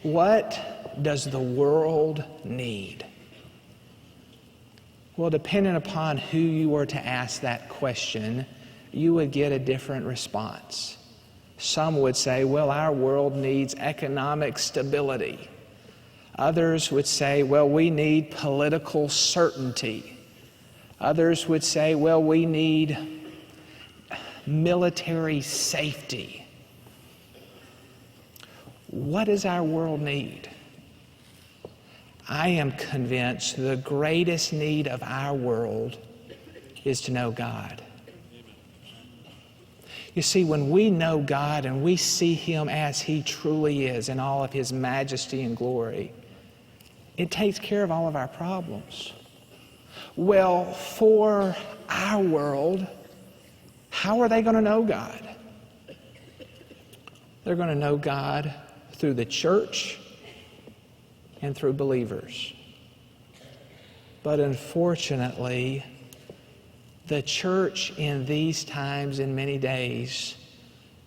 What does the world need? Well, depending upon who you were to ask that question, you would get a different response. Some would say, well, our world needs economic stability. Others would say, well, we need political certainty. Others would say, well, we need military safety. What does our world need? I am convinced the greatest need of our world is to know God. You see, when we know God and we see Him as He truly is in all of His majesty and glory, it takes care of all of our problems. Well, for our world, how are they going to know God? They're going to know God through the church and through believers. But unfortunately, the church in these times, in many days,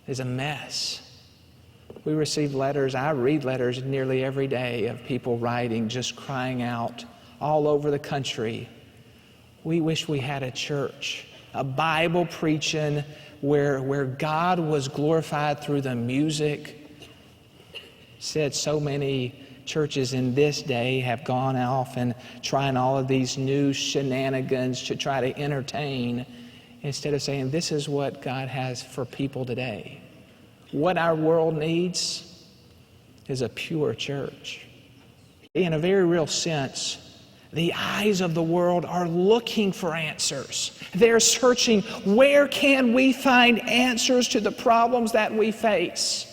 is a mess. We receive letters, I read letters nearly every day of people writing, just crying out all over the country. We wish we had a church, a Bible preaching where God was glorified through the music. Said so many churches in this day have gone off and trying all of these new shenanigans to try to entertain instead of saying this is what God has for people today. What our world needs is a pure church. In a very real sense, the eyes of the world are looking for answers. They're searching, where can we find answers to the problems that we face?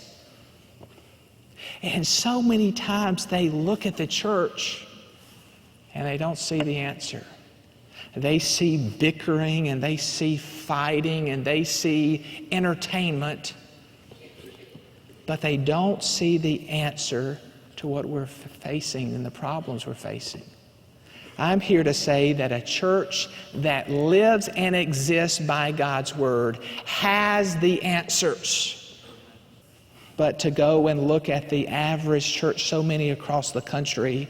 And so many times they look at the church and they don't see the answer. They see bickering and they see fighting and they see entertainment, but they don't see the answer to what we're facing and the problems we're facing. I'm here to say that a church that lives and exists by God's Word has the answers. But to go and look at the average church, so many across the country,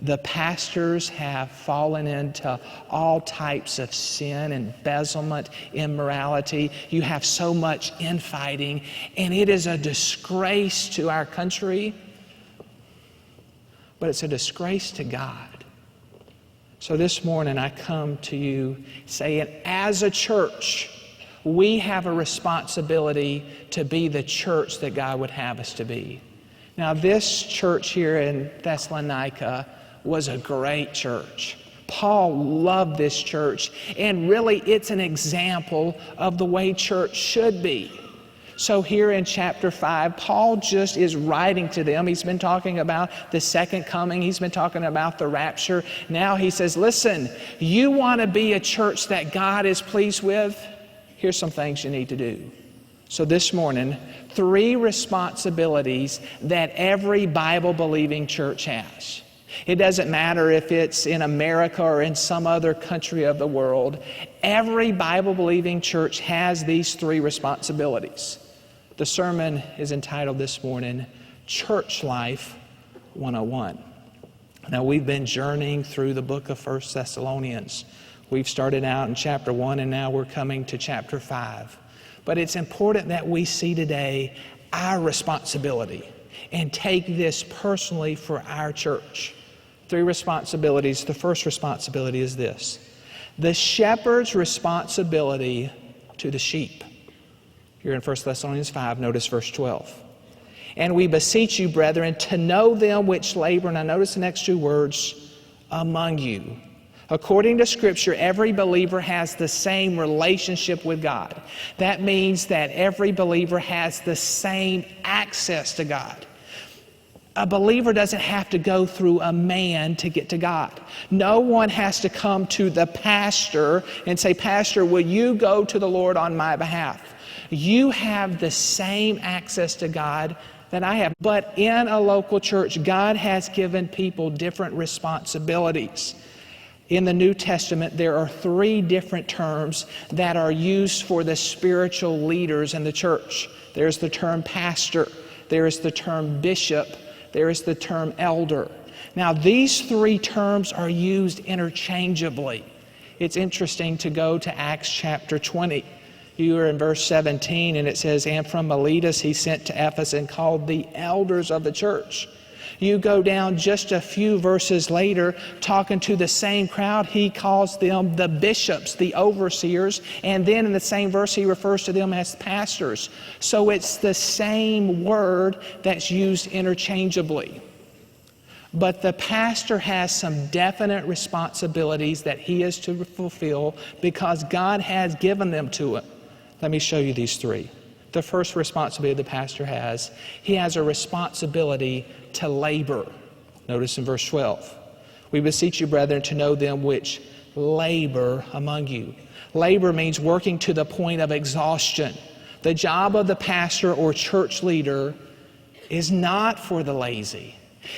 the pastors have fallen into all types of sin, embezzlement, immorality. You have so much infighting, and it is a disgrace to our country, but it's a disgrace to God. So this morning I come to you saying, as a church, we have a responsibility to be the church that God would have us to be. Now, this church here in Thessalonica was a great church. Paul loved this church, and really it's an example of the way church should be. So here in chapter 5, Paul just is writing to them. He's been talking about the second coming. He's been talking about the rapture. Now he says, listen, you want to be a church that God is pleased with? Here's some things you need to do. So this morning, 3 responsibilities that every Bible-believing church has. It doesn't matter if it's in America or in some other country of the world. Every Bible-believing church has these 3 responsibilities. The sermon is entitled this morning, Church Life 101. Now, we've been journeying through the book of 1 Thessalonians. We've started out in chapter 1 and now we're coming to chapter 5. But it's important that we see today our responsibility and take this personally for our church. 3 responsibilities. The first responsibility is this: the shepherd's responsibility to the sheep. Here in 1 Thessalonians 5, notice verse 12. And we beseech you, brethren, to know them which labor, now notice the next 2 words, among you. According to Scripture, every believer has the same relationship with God. That means that every believer has the same access to God. A believer doesn't have to go through a man to get to God. No one has to come to the pastor and say, Pastor, will you go to the Lord on my behalf? You have the same access to God that I have. But in a local church, God has given people different responsibilities. In the New Testament, there are 3 different terms that are used for the spiritual leaders in the church. There's the term pastor, there's the term bishop, there is the term elder. Now, these three terms are used interchangeably. It's interesting to go to Acts chapter 20. You are in verse 17, and it says, "And from Miletus he sent to Ephesus and called the elders of the church." You go down just a few verses later, talking to the same crowd, he calls them the bishops, the overseers, and then in the same verse he refers to them as pastors. So it's the same word that's used interchangeably. But the pastor has some definite responsibilities that he is to fulfill because God has given them to him. Let me show you these three. The first responsibility the pastor has, he has a responsibility to labor. Notice in verse 12, "We beseech you, brethren, to know them which labor among you." Labor means working to the point of exhaustion. The job of the pastor or church leader is not for the lazy.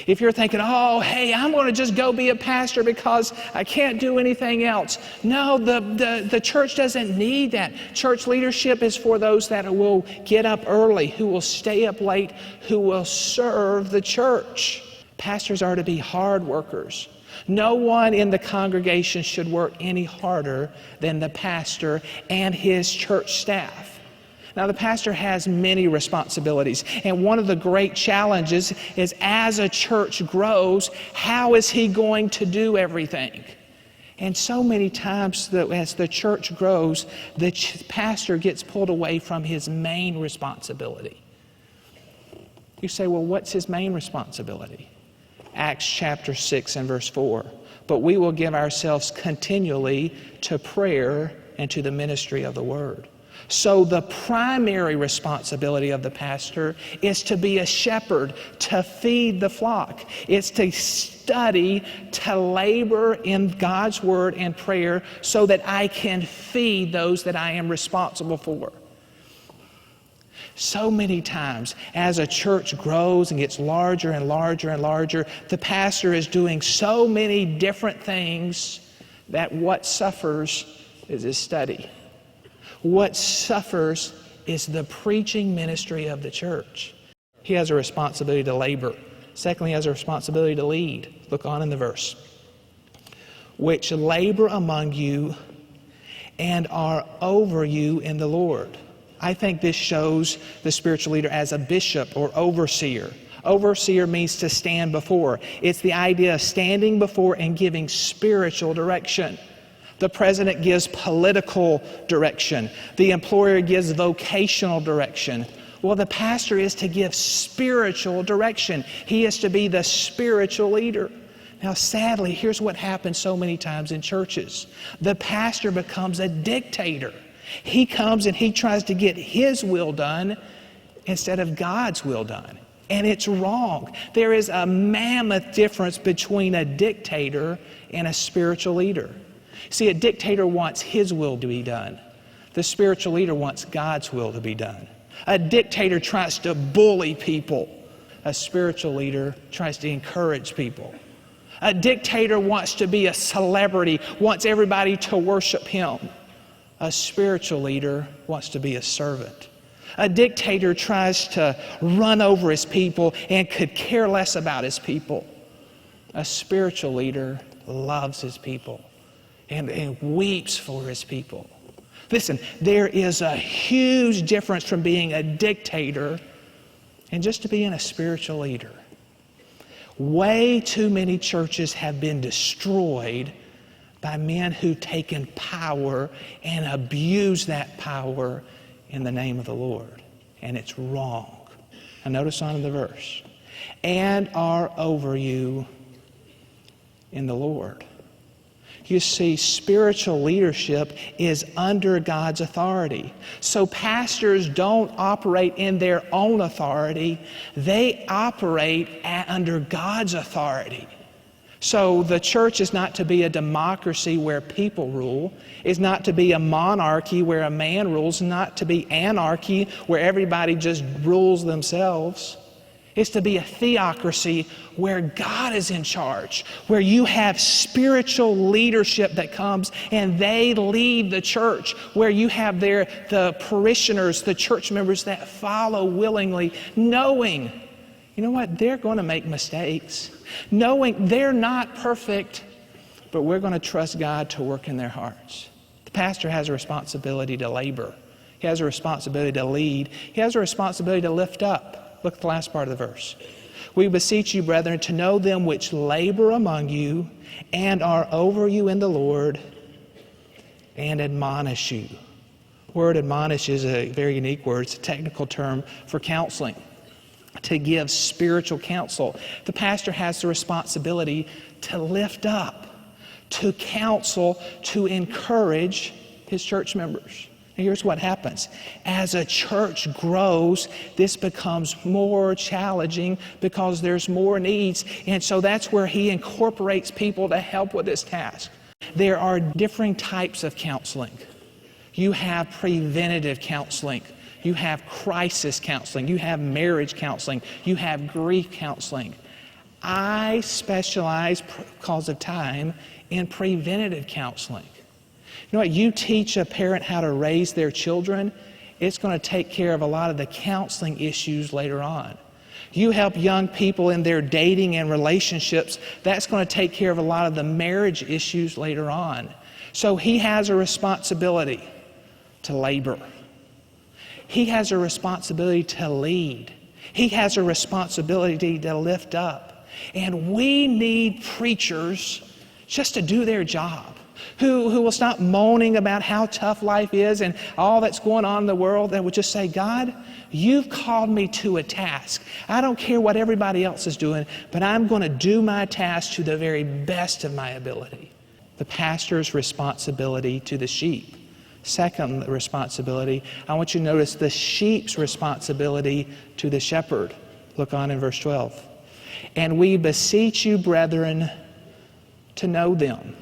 If you're thinking, "Oh, hey, I'm going to just go be a pastor because I can't do anything else." No, the church doesn't need that. Church leadership is for those that will get up early, who will stay up late, who will serve the church. Pastors are to be hard workers. No one in the congregation should work any harder than the pastor and his church staff. Now, the pastor has many responsibilities, and one of the great challenges is as a church grows, how is he going to do everything? And so many times as the church grows, the pastor gets pulled away from his main responsibility. You say, well, what's his main responsibility? Acts chapter 6 and verse 4. "But we will give ourselves continually to prayer and to the ministry of the word." So the primary responsibility of the pastor is to be a shepherd, to feed the flock. It's to study, to labor in God's word and prayer so that I can feed those that I am responsible for. So many times, as a church grows and gets larger and larger and larger, the pastor is doing so many different things that what suffers is his study. What suffers is the preaching ministry of the church. He has a responsibility to labor. Secondly, he has a responsibility to lead. Look on in the verse. "Which labor among you and are over you in the Lord." I think this shows the spiritual leader as a bishop or overseer. Overseer means to stand before. It's the idea of standing before and giving spiritual direction. The president gives political direction. The employer gives vocational direction. Well, the pastor is to give spiritual direction. He is to be the spiritual leader. Now, sadly, here's what happens so many times in churches. The pastor becomes a dictator. He comes and he tries to get his will done instead of God's will done. And it's wrong. There is a mammoth difference between a dictator and a spiritual leader. See, a dictator wants his will to be done. The spiritual leader wants God's will to be done. A dictator tries to bully people. A spiritual leader tries to encourage people. A dictator wants to be a celebrity, wants everybody to worship him. A spiritual leader wants to be a servant. A dictator tries to run over his people and could care less about his people. A spiritual leader loves his people and weeps for his people. Listen, there is a huge difference from being a dictator and just to being a spiritual leader. Way too many churches have been destroyed by men who've taken power and abused that power in the name of the Lord. And it's wrong. And notice on in the verse. "And are over you in the Lord." You see, spiritual leadership is under God's authority. So pastors don't operate in their own authority. They operate under God's authority. So the church is not to be a democracy where people rule. It's not to be a monarchy where a man rules. Not to be anarchy where everybody just rules themselves. It's to be a theocracy where God is in charge, where you have spiritual leadership that comes and they lead the church, where you have the parishioners, the church members that follow willingly, knowing, you know what? They're going to make mistakes, knowing they're not perfect, but we're going to trust God to work in their hearts. The pastor has a responsibility to labor. He has a responsibility to lead. He has a responsibility to lift up. Look at the last part of the verse. We beseech you, brethren, to know them which labor among you and are over you in the Lord and admonish you. The word admonish is a very unique word. It's a technical term for counseling, to give spiritual counsel. The pastor has the responsibility to lift up, to counsel, to encourage his church members. And here's what happens. As a church grows, this becomes more challenging because there's more needs. And so that's where he incorporates people to help with this task. There are differing types of counseling. You have preventative counseling. You have crisis counseling. You have marriage counseling. You have grief counseling. I specialize, because of time, in preventative counseling. You know what? You teach a parent how to raise their children, it's going to take care of a lot of the counseling issues later on. You help young people in their dating and relationships, that's going to take care of a lot of the marriage issues later on. So he has a responsibility to labor. He has a responsibility to lead. He has a responsibility to lift up. And we need preachers just to do their job, who will stop moaning about how tough life is and all that's going on in the world, that would just say, God, you've called me to a task. I don't care what everybody else is doing, but I'm going to do my task to the very best of my ability. The pastor's responsibility to the sheep. Second responsibility, I want you to notice the sheep's responsibility to the shepherd. Look on in verse 12. And we beseech you, brethren, to know them.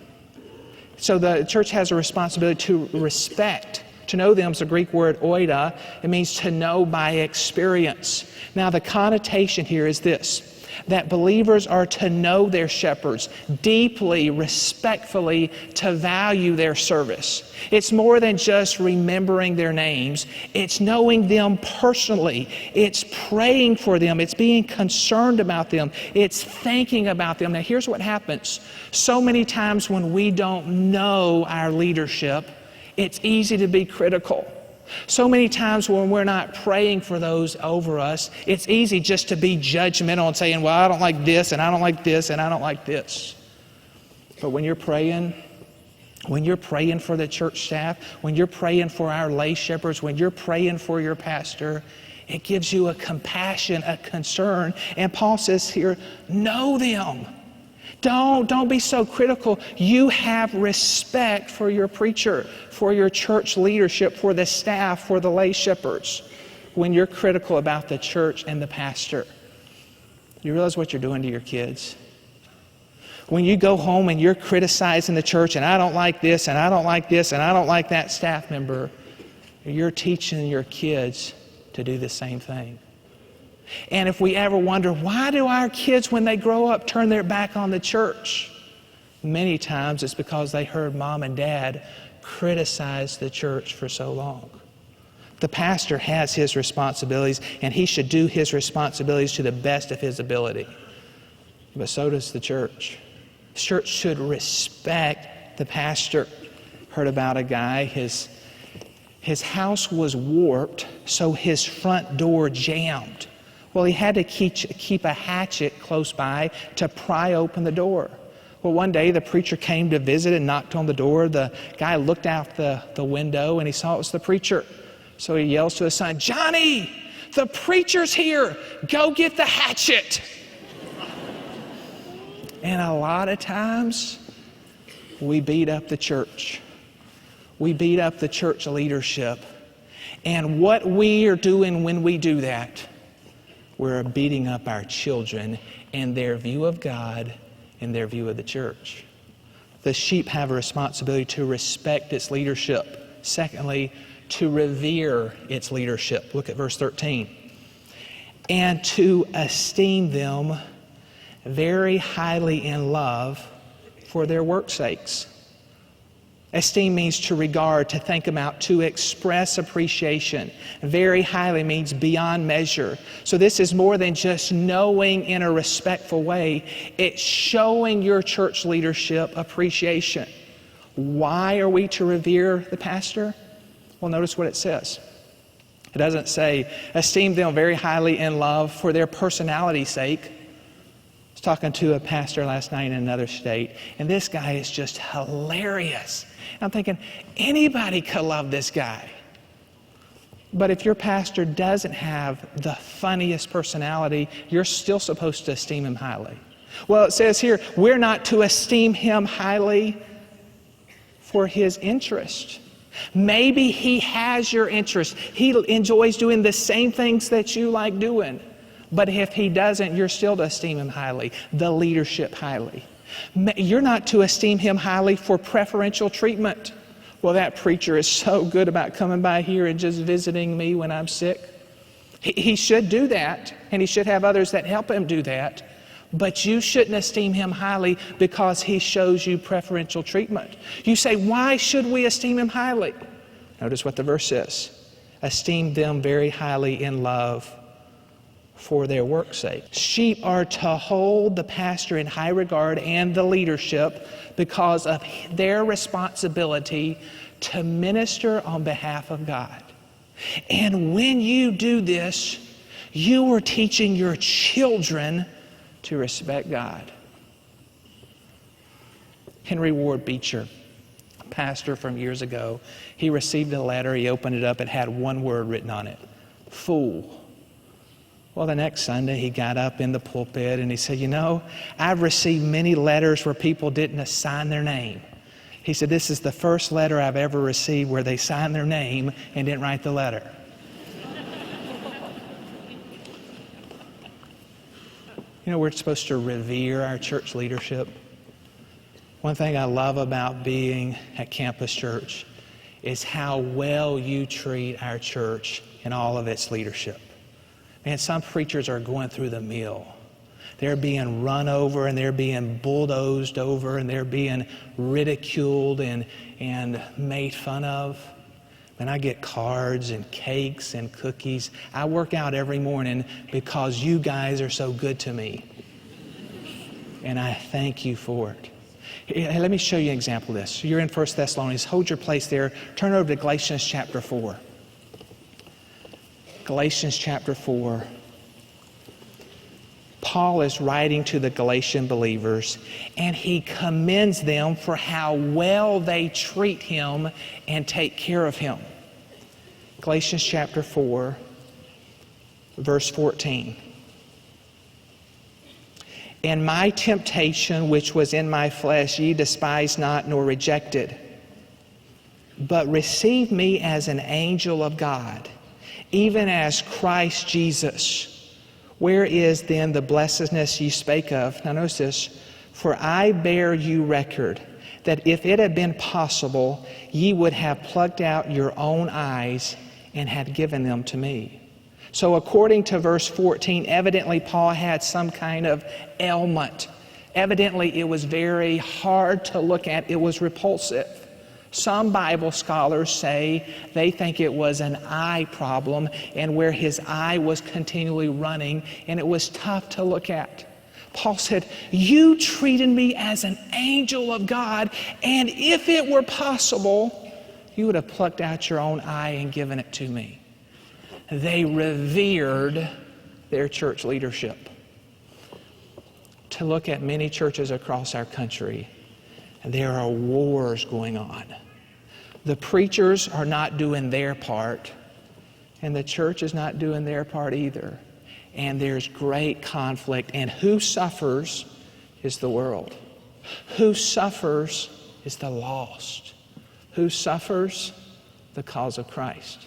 So the church has a responsibility to respect. To know them is a Greek word oida. It means to know by experience. Now the connotation here is this, that believers are to know their shepherds deeply, respectfully, to value their service. It's more than just remembering their names. It's knowing them personally. It's praying for them. It's being concerned about them. It's thinking about them. Now here's what happens. So many times when we don't know our leadership, it's easy to be critical. So many times when we're not praying for those over us, it's easy just to be judgmental and saying, well, I don't like this, and I don't like this, and I don't like this. But when you're praying for the church staff, when you're praying for our lay shepherds, when you're praying for your pastor, it gives you a compassion, a concern. And Paul says here, know them. Don't be so critical. You have respect for your preacher, for your church leadership, for the staff, for the lay shepherds. When you're critical about the church and the pastor, you realize what you're doing to your kids? When you go home and you're criticizing the church, and I don't like this, and I don't like this, and I don't like that staff member, you're teaching your kids to do the same thing. And if we ever wonder, why do our kids, when they grow up, turn their back on the church? Many times it's because they heard mom and dad criticize the church for so long. The pastor has his responsibilities, and he should do his responsibilities to the best of his ability. But so does the church. The church should respect the pastor. Heard about a guy, his house was warped, so his front door jammed. Well, he had to keep a hatchet close by to pry open the door. Well, one day the preacher came to visit and knocked on the door. The guy looked out the window and he saw it was the preacher. So he yells to his son, Johnny, the preacher's here. Go get the hatchet. And a lot of times we beat up the church. We beat up the church leadership. And what we are doing when we do that, we're beating up our children in their view of God and their view of the church. The sheep have a responsibility to respect its leadership. Secondly, to revere its leadership. Look at verse 13. And to esteem them very highly in love for their work's sakes. Esteem means to regard, to think about, to express appreciation. Very highly means beyond measure. So this is more than just knowing in a respectful way. It's showing your church leadership appreciation. Why are we to revere the pastor? Well, notice what it says. It doesn't say, esteem them very highly in love for their personality's sake. I was talking to a pastor last night in another state, and this guy is just hilarious. I'm thinking, anybody could love this guy. But if your pastor doesn't have the funniest personality, you're still supposed to esteem him highly. Well, it says here, we're not to esteem him highly for his interest. Maybe he has your interest. He enjoys doing the same things that you like doing. But if he doesn't, you're still to esteem him highly, the leadership highly. You're not to esteem him highly for preferential treatment. Well, that preacher is so good about coming by here and just visiting me when I'm sick. He should do that, and he should have others that help him do that. But you shouldn't esteem him highly because he shows you preferential treatment. You say, why should we esteem him highly? Notice what the verse says. Esteem them very highly in love for their work's sake. Sheep are to hold the pastor in high regard and the leadership because of their responsibility to minister on behalf of God. And when you do this, you are teaching your children to respect God. Henry Ward Beecher, a pastor from years ago, he received a letter, he opened it up, it had one word written on it, fool. Well, the next Sunday he got up in the pulpit and he said, I've received many letters where people didn't assign their name. He said, this is the first letter I've ever received where they signed their name and didn't write the letter. We're supposed to revere our church leadership. One thing I love about being at Campus Church is how well you treat our church and all of its leadership. Man, some preachers are going through the mill. They're being run over and they're being bulldozed over and they're being ridiculed and made fun of. And I get cards and cakes and cookies. I work out every morning because you guys are so good to me. And I thank you for it. Hey, let me show you an example of this. You're in 1 Thessalonians. Hold your place there. Turn over to Galatians chapter 4. Galatians chapter 4. Paul is writing to the Galatian believers, and he commends them for how well they treat him and take care of him. Galatians chapter 4, verse 14. And my temptation which was in my flesh ye despised not nor rejected, but received me as an angel of God, even as Christ Jesus. Where is then the blessedness ye spake of? Now notice this. For I bear you record that if it had been possible, ye would have plucked out your own eyes and had given them to me. So according to verse 14, evidently Paul had some kind of ailment. Evidently it was very hard to look at. It was repulsive. Some Bible scholars say they think it was an eye problem and where his eye was continually running and it was tough to look at. Paul said, you treated me as an angel of God, and if it were possible, you would have plucked out your own eye and given it to me. They revered their church leadership. To look at many churches across our country, there are wars going on. The preachers are not doing their part, and the church is not doing their part either. And there's great conflict. And who suffers is the world. Who suffers is the lost. Who suffers? The cause of Christ.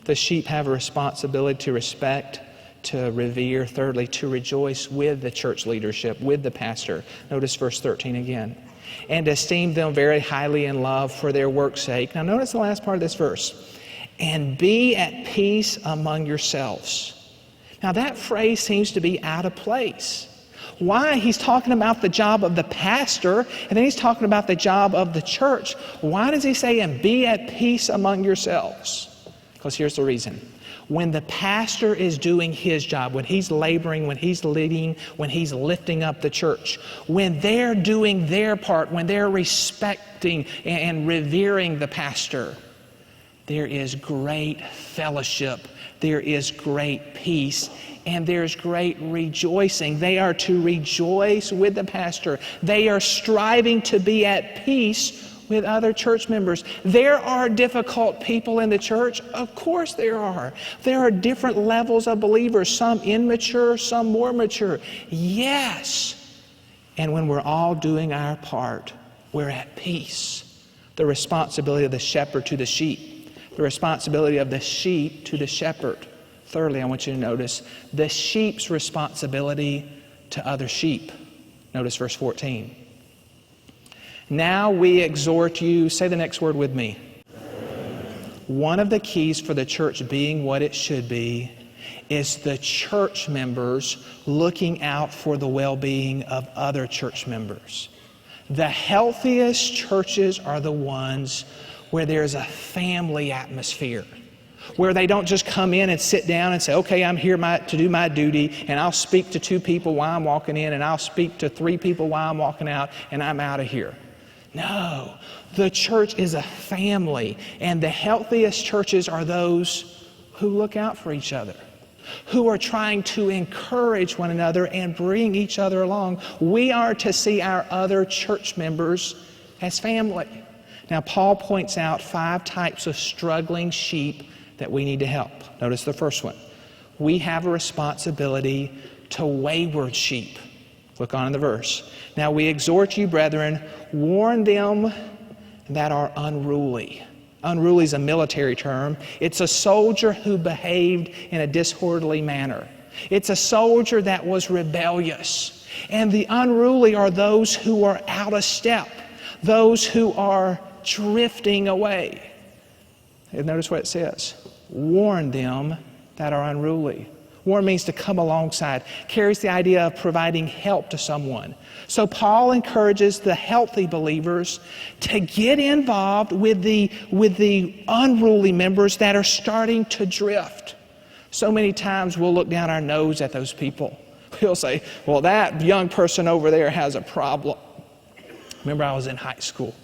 The sheep have a responsibility to respect, to revere. Thirdly, to rejoice with the church leadership, with the pastor. Notice verse 13 again. And esteem them very highly in love for their work's sake. Now notice the last part of this verse. And be at peace among yourselves. Now that phrase seems to be out of place. Why? He's talking about the job of the pastor, and then he's talking about the job of the church. Why does he say, and be at peace among yourselves? Because here's the reason. When the pastor is doing his job, when he's laboring, when he's leading, when he's lifting up the church, when they're doing their part, when they're respecting and revering the pastor, there is great fellowship, there is great peace, and there's great rejoicing. They are to rejoice with the pastor. They are striving to be at peace with other church members. There are difficult people in the church. Of course there are. There are different levels of believers, some immature, some more mature. Yes. And when we're all doing our part, we're at peace. The responsibility of the shepherd to the sheep. The responsibility of the sheep to the shepherd. Thirdly, I want you to notice the sheep's responsibility to other sheep. Notice verse 14. Now we exhort you, say the next word with me. One of the keys for the church being what it should be is the church members looking out for the well-being of other church members. The healthiest churches are the ones where there's a family atmosphere, where they don't just come in and sit down and say, okay, I'm here to do my duty, and I'll speak to 2 people while I'm walking in, and I'll speak to 3 people while I'm walking out, and I'm out of here. No, the church is a family, and the healthiest churches are those who look out for each other, who are trying to encourage one another and bring each other along. We are to see our other church members as family. Now, Paul points out 5 types of struggling sheep that we need to help. Notice the first one. We have a responsibility to wayward sheep. Look on in the verse. Now we exhort you, brethren, warn them that are unruly. Unruly is a military term. It's a soldier who behaved in a disorderly manner. It's a soldier that was rebellious. And the unruly are those who are out of step, those who are drifting away. And notice what it says. Warn them that are unruly. Warn means to come alongside, carries the idea of providing help to someone. So Paul encourages the healthy believers to get involved with the unruly members that are starting to drift. So many times we'll look down our nose at those people. We'll say, well, that young person over there has a problem. Remember, I was in high school.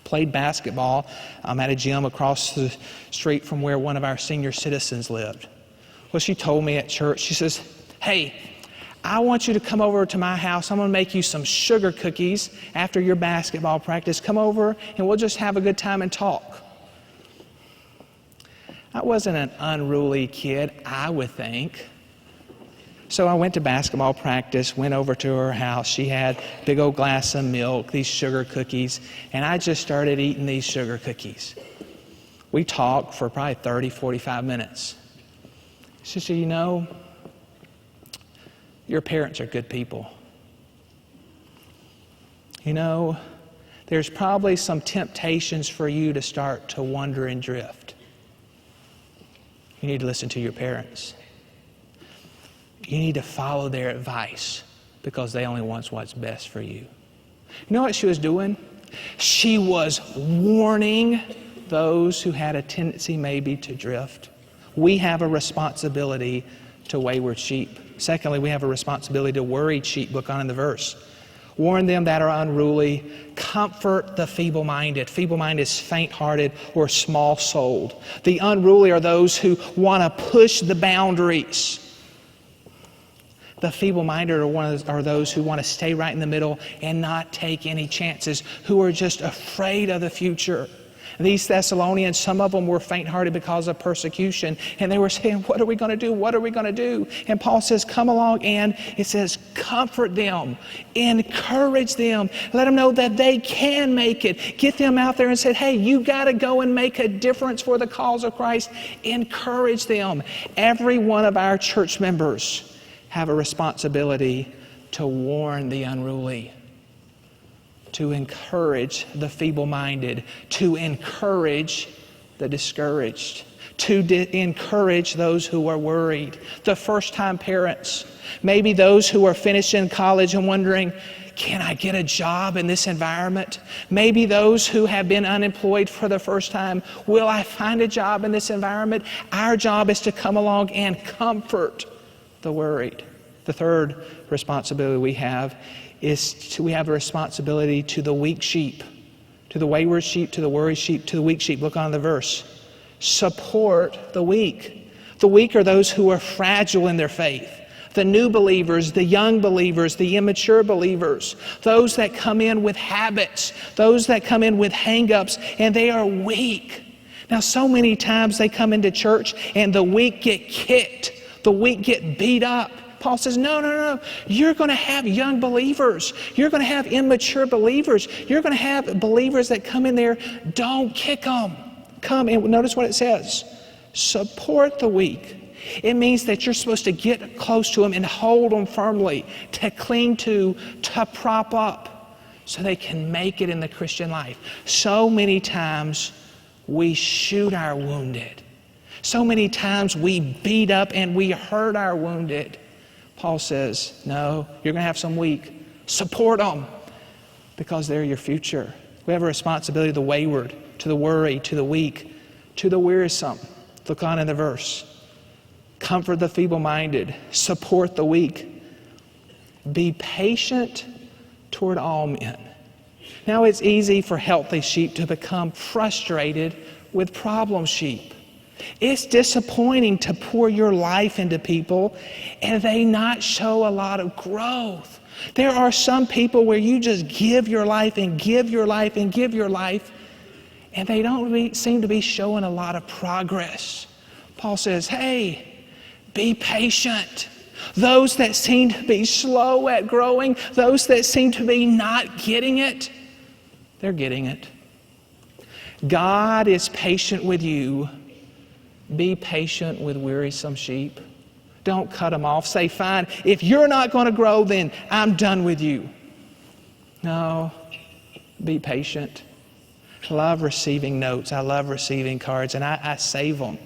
Played basketball. I'm at a gym across the street from where one of our senior citizens lived. Well, she told me at church, she says, hey, I want you to come over to my house. I'm going to make you some sugar cookies after your basketball practice. Come over and we'll just have a good time and talk. I wasn't an unruly kid, I would think. So I went to basketball practice, went over to her house. She had a big old glass of milk, these sugar cookies, and I just started eating these sugar cookies. We talked for probably 30, 45 minutes. She said, you know, your parents are good people. You know, there's probably some temptations for you to start to wander and drift. You need to listen to your parents. You need to follow their advice because they only want what's best for you. You know what she was doing? She was warning those who had a tendency maybe to drift. We have a responsibility to wayward sheep. Secondly, we have a responsibility to worried sheep. Look on in the verse. Warn them that are unruly. Comfort the feeble-minded. Feeble-minded is faint-hearted or small-souled. The unruly are those who want to push the boundaries. The feeble-minded are those who want to stay right in the middle and not take any chances, who are just afraid of the future. These Thessalonians, some of them were faint-hearted because of persecution, and they were saying, what are we going to do? What are we going to do? And Paul says, come along, and it says, comfort them, encourage them, let them know that they can make it. Get them out there and say, hey, you got to go and make a difference for the cause of Christ. Encourage them. Every one of our church members have a responsibility to warn the unruly, to encourage the feeble-minded, to encourage the discouraged, to encourage those who are worried. The first-time parents, maybe those who are finishing college and wondering, can I get a job in this environment? Maybe those who have been unemployed for the first time, will I find a job in this environment? Our job is to come along and comfort the worried. The third responsibility we have is we have a responsibility to the weak sheep, to the wayward sheep, to the worried sheep, to the weak sheep. Look on the verse. Support the weak. The weak are those who are fragile in their faith. The new believers, the young believers, the immature believers, those that come in with habits, those that come in with hang-ups, and they are weak. Now, so many times they come into church and the weak get kicked, the weak get beat up. Paul says, no. You're going to have young believers. You're going to have immature believers. You're going to have believers that come in there. Don't kick them. Come and notice what it says. Support the weak. It means that you're supposed to get close to them and hold them firmly, to cling to prop up, so they can make it in the Christian life. So many times we shoot our wounded. So many times we beat up and we hurt our wounded. Paul says, no, you're going to have some weak. Support them, because they're your future. We have a responsibility to the wayward, to the worried, to the weak, to the wearisome. Look on in the verse. Comfort the feeble-minded. Support the weak. Be patient toward all men. Now, it's easy for healthy sheep to become frustrated with problem sheep. It's disappointing to pour your life into people and they not show a lot of growth. There are some people where you just give your life and give your life and give your life, and they don't seem to be showing a lot of progress. Paul says, hey, be patient. Those that seem to be slow at growing, those that seem to be not getting it, they're getting it. God is patient with you. Be patient with wearisome sheep. Don't cut them off. Say, fine, if you're not going to grow, then I'm done with you. No, be patient. I love receiving notes. I love receiving cards, and I save them.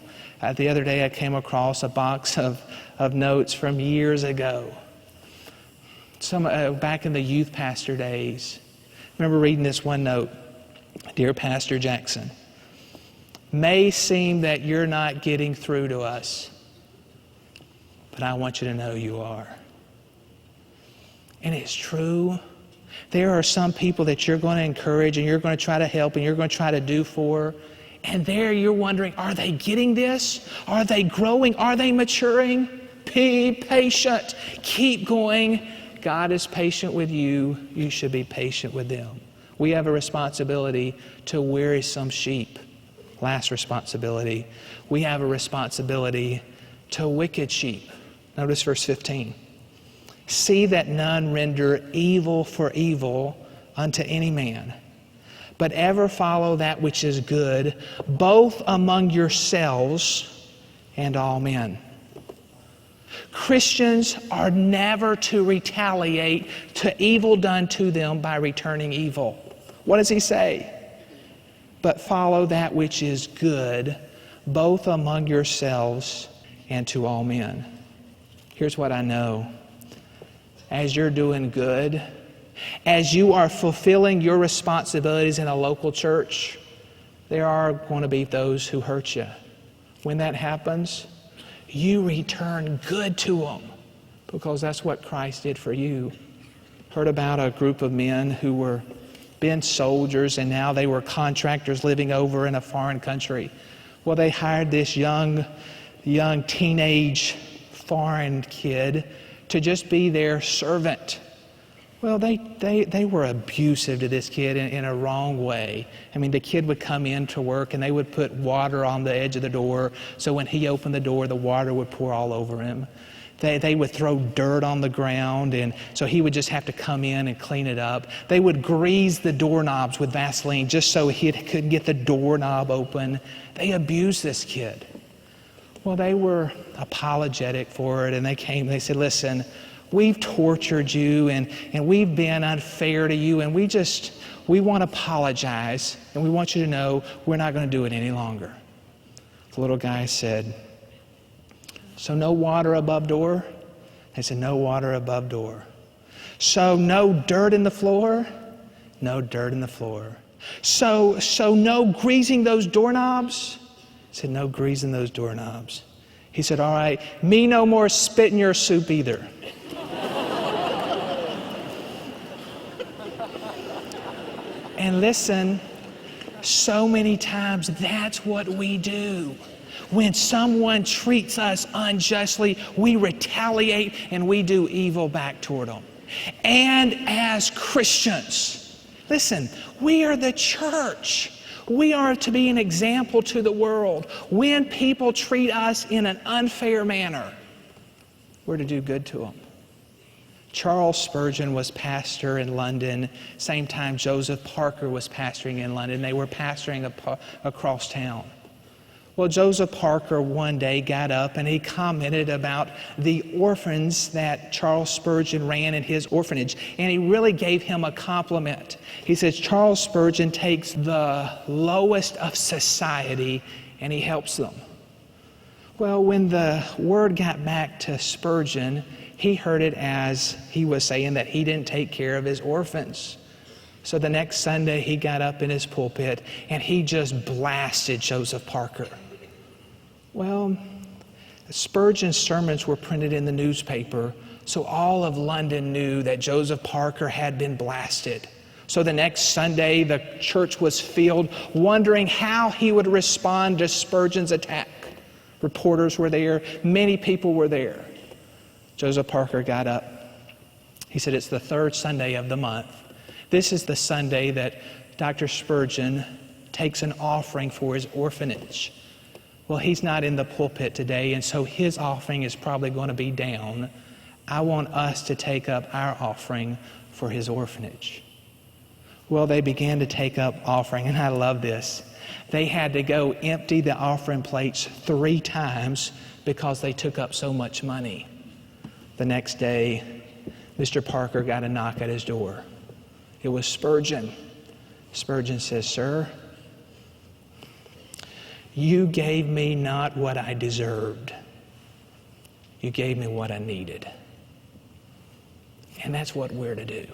The other day I came across a box of notes from years ago. Back in the youth pastor days. I remember reading this one note. Dear Pastor Jackson, may seem that you're not getting through to us, but I want you to know you are. And it's true. There are some people that you're going to encourage and you're going to try to help and you're going to try to do for. And there you're wondering, are they getting this? Are they growing? Are they maturing? Be patient. Keep going. God is patient with you. You should be patient with them. We have a responsibility to wearisome sheep. Last responsibility. We have a responsibility to wicked sheep. Notice verse 15. See that none render evil for evil unto any man, but ever follow that which is good, both among yourselves and all men. Christians are never to retaliate to evil done to them by returning evil. What does he say? But follow that which is good, both among yourselves and to all men. Here's what I know. As you're doing good, as you are fulfilling your responsibilities in a local church, there are going to be those who hurt you. When that happens, you return good to them, because that's what Christ did for you. Heard about a group of men who were been soldiers and now they were contractors living over in a foreign country. Well, they hired this young teenage foreign kid to just be their servant. Well, they were abusive to this kid in a wrong way. I mean, the kid would come in to work and they would put water on the edge of the door, so when he opened the door, the water would pour all over him. They would throw dirt on the ground, and so he would just have to come in and clean it up. They would grease the doorknobs with Vaseline just so he couldn't get the doorknob open. They abused this kid. Well, they were apologetic for it, and they said, listen, we've tortured you and we've been unfair to you, and we want to apologize, and we want you to know we're not going to do it any longer. The little guy said, "So no water above door?" They said, "No water above door." "So no dirt in the floor?" "No dirt in the floor." So no greasing those doorknobs?" He said, "No greasing those doorknobs." He said, "All right, me no more spit in your soup either." And listen, so many times that's what we do. When someone treats us unjustly, we retaliate and we do evil back toward them. And as Christians, listen, we are the church. We are to be an example to the world. When people treat us in an unfair manner, we're to do good to them. Charles Spurgeon was pastor in London, same time Joseph Parker was pastoring in London. They were pastoring across town. Well, Joseph Parker one day got up and he commented about the orphans that Charles Spurgeon ran in his orphanage, and he really gave him a compliment. He says, Charles Spurgeon takes the lowest of society and he helps them. Well, when the word got back to Spurgeon, he heard it as he was saying that he didn't take care of his orphans. So the next Sunday, he got up in his pulpit and he just blasted Joseph Parker. Well, Spurgeon's sermons were printed in the newspaper, so all of London knew that Joseph Parker had been blasted. So the next Sunday, the church was filled, wondering how he would respond to Spurgeon's attack. Reporters were there. Many people were there. Joseph Parker got up. He said, "It's the third Sunday of the month. This is the Sunday that Dr. Spurgeon takes an offering for his orphanage. Well, he's not in the pulpit today, and so his offering is probably going to be down. I want us to take up our offering for his orphanage." Well, they began to take up offering, and I love this. They had to go empty the offering plates 3 times because they took up so much money. The next day, Mr. Parker got a knock at his door. It was Spurgeon. Spurgeon says, "Sir, you gave me not what I deserved. You gave me what I needed." And that's what we're to do.